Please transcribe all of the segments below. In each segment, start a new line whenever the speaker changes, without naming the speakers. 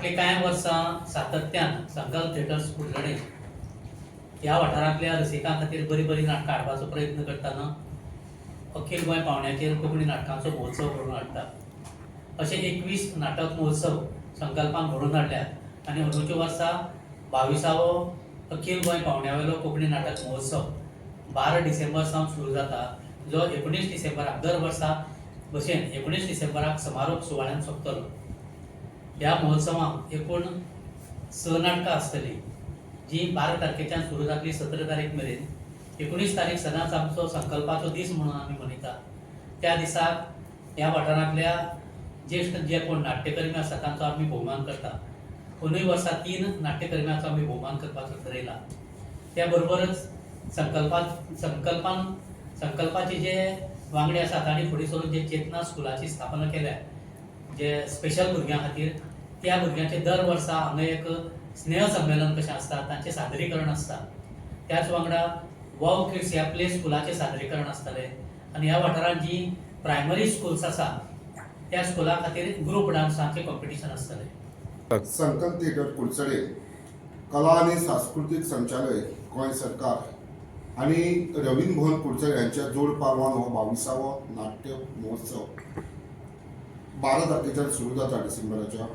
फाटली कांय वर्सां सातत्यान संकल्प थिएटर्स कुडचडे ह्या वाठारांतल्या रसिकां खातीर बरी बरी नाटकां हाडपाचो प्रयत्न करतना अखील गोंय पावंड्याचेर कोंकणी नाटकांचो महोत्सव घडोवन हाडटा. अशे 21 नाटक महोत्सव संकल्पान घडोवन हाडल्यात आनी अंदूच्या वर्सा 22वो अखील गोंय पावंड्यावेलो कोंकणी नाटक महोत्सव 12 डिसेंबर सावन सुरू जाता, जो 19 डिसेंबराक दर वर्सा भशेन 19 डिसेंबराक समारोप सुवाळ्यान सोंपतलो. ह्या महोत्सवाक एकूण 6 नाटकां आसतलीं, जी 12 तारखेच्यान सुरू जातली 17 तारीख मेरेन. 19 तारीख सदांच आमचो संकल्पाचो दीस म्हणून आमी मनयता. त्या दिसाक ह्या वाठारांतल्या ज्येश्ठ जे कोण नाट्यकर्मी आसा तांचो आमी भोवमान करता. अंदूय वर्सा 3 नाट्यकर्म्यांचो आमी भोवमान करपाचो थारायला. त्या बरोबरच संकल्पाचे जे वांगडी आसात तांणी फुडें सरून जे चेतना स्कुलाची स्थापना केल्या, जे स्पेशल भुरग्यां खातीर, त्या भुरग्यांचे दर वर्सा हांगा एक स्नेह संमेलन कशें आसता, तांचें सादरीकरण आसता. त्याच वांगडा वाव किड्स ह्या प्ले स्कुलाचें सादरीकरण आसतलें. आनी ह्या वाठारांत जी प्रायमरी स्कुल्स आसा त्या स्कुला खातीर ग्रुप डान्साचें कॉम्पिटिशन आसतलें.
संकल्प थिएटर कुडचडे कला आणि सांस्कृतिक संचालय गोंय सरकार आणि रवींद्र भवन कुडचडे यांच्या जोड पालवान हो 22वो नाट्य महोत्सव 12 तारखेच्यान सुरू जाता डिसेंबराच्या.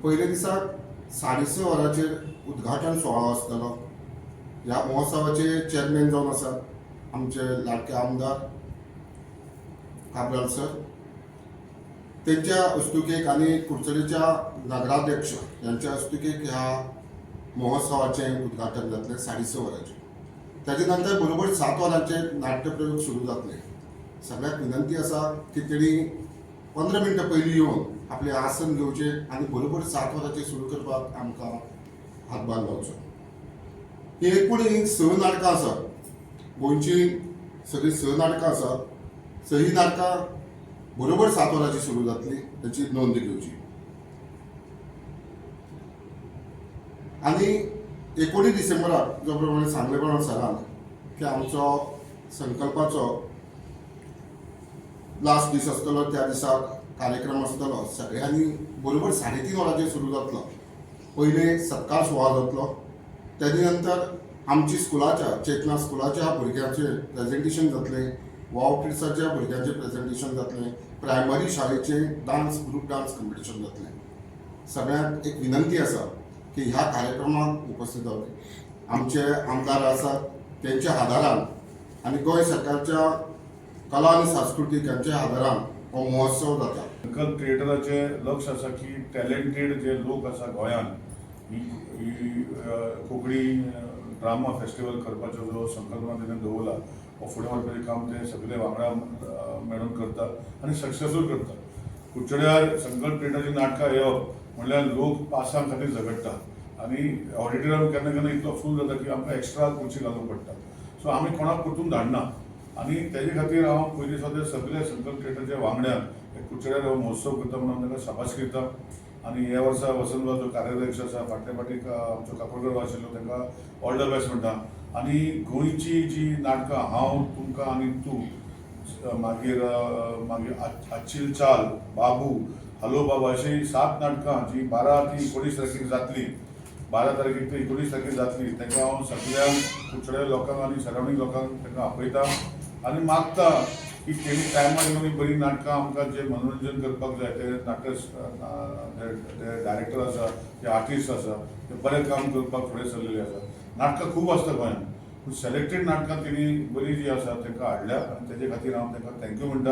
पयल्या दिसाक 6:30 वरांचेर उद्घाटन सुवाळो आसतलो. ह्या महोत्सवाचे चेअरमॅन जावन आसात आमचे लाडके आमदार काब्राल सर. त्यांच्या हस्तुकेक आणि कुडचडेच्या नगराध्यक्ष यांच्या हस्तुकेक ह्या महोत्सवाचें उद्घाटन जातलें 6:30 वरांचेर. ताजे नंतर बरोबर 7 वरांचेर नाट्यप्रयोग सुरू जातले. सगळ्याक विनंती आसा की तेणी 15 मिनटां पयलीं येवन आपलें आसन घेवचें आनी बरोबर 7 वरांचेर सुरू करपाक आमकां हातभार लावचो. ही एकूण 6 नाटकां आसात. गोंयची सगळीं 6 नाटकां आसात. 6 नाटकां बरोबर 7 वरांचेर सुरू जातली, ताची नोंद घेवची. आनी 19 डिसेंबराक जो प्रमाणे सांगले प्रमाणे सरान की आमचो संकल्पाचो लास्ट दीस आसतलो. त्या दिसाक कार्यक्रम आसतलो. सगळ्यांनी बरोबर 3:30 वरांचेर सुरू जातलो. पयले सत्कार सुवाळो जातलो. ताजे नंतर आमची स्कुलाच्या चेतना स्कुलाच्या भुरग्यांचें प्रेजेंटेशन जातलें. वाव किड्साच्या भुरग्यांचें प्रेजेंटेशन जातलें. प्रायमरी शाळेचें ग्रूप डान्स कॉम्पिटिशन जातलें. सगळ्यांक एक विनंती आसा की ह्या कार्यक्रमाक उपस्थित जावचे. आमचे आमदार आसात त्यांच्या आदारान आनी गोंय सरकारच्या कला आनी सांस्कृतीक यांच्या आदारान हो महोत्सव जाता.
संकल्प थिएटराचें लक्ष आसा की टॅलेंटेड जे लोक आसा गोंयांत ही कोंकणी ड्रामा फेस्टिवल करपाचो जो संकल्पना तेणें दवरला, हो फुडें व्हरपाचें काम ते सगळे वांगडा मेळून करता आनी सक्सेसफूल करता. कुडचड्यार संकल्प थिएटराची नाटकां येवप म्हणल्यार लोक पासां खातीर झगडटा आनी ऑडिटोरियम केन्ना केन्ना इतलो फूल जाता की आमकां एक्स्ट्रा खुर्ची घालूंक पडटा. सो आमी कोणाक परतून धाडना आनी तेजे खातीर हांव पयलीं सद्या सगळे संकल्प थिएटराच्या वांगड्यान कुडचड्यार हो महोत्सव करता म्हणून हांव ताका शाबासकी दिता. आनी ह्या वर्सा वसंतराव जो कार्याध्यक्ष आसा, फाटल्या फाटीक आमचो काकोडकर आशिल्लो, ताका ऑल द बेस्ट म्हणटा. आनी गोंयची जी नाटकां हांव तुमकां आनी तूं, मागीर आजची चाल, बाबू, हॅलो बाबा, अशी 7 नाटकां जी 12 ते 19 तारखेक जातली, 12 तारखेक ते 19 तारखेक जातली, ताका हांव सगळ्या कुडचड्या लोकांक आनी सरावंडींग लोकांक ताका आपयता आनी मागता की तेणी टायमार येवन बरी नाटकां आमकां जे मनोरंजन करपाक जाय ते नाटक जे डायरेक्टर आसा, जे आर्टिस्ट आसा, ते बरें काम करपाक फुडें सरलेले आसा. नाटकां खूब आसता गोंयांत, पूण सिलेक्टेड नाटकां तेणी बरी जी आसा तांकां हाडल्या आनी तेजे खातीर हांव तांकां थँक्यू म्हणटा.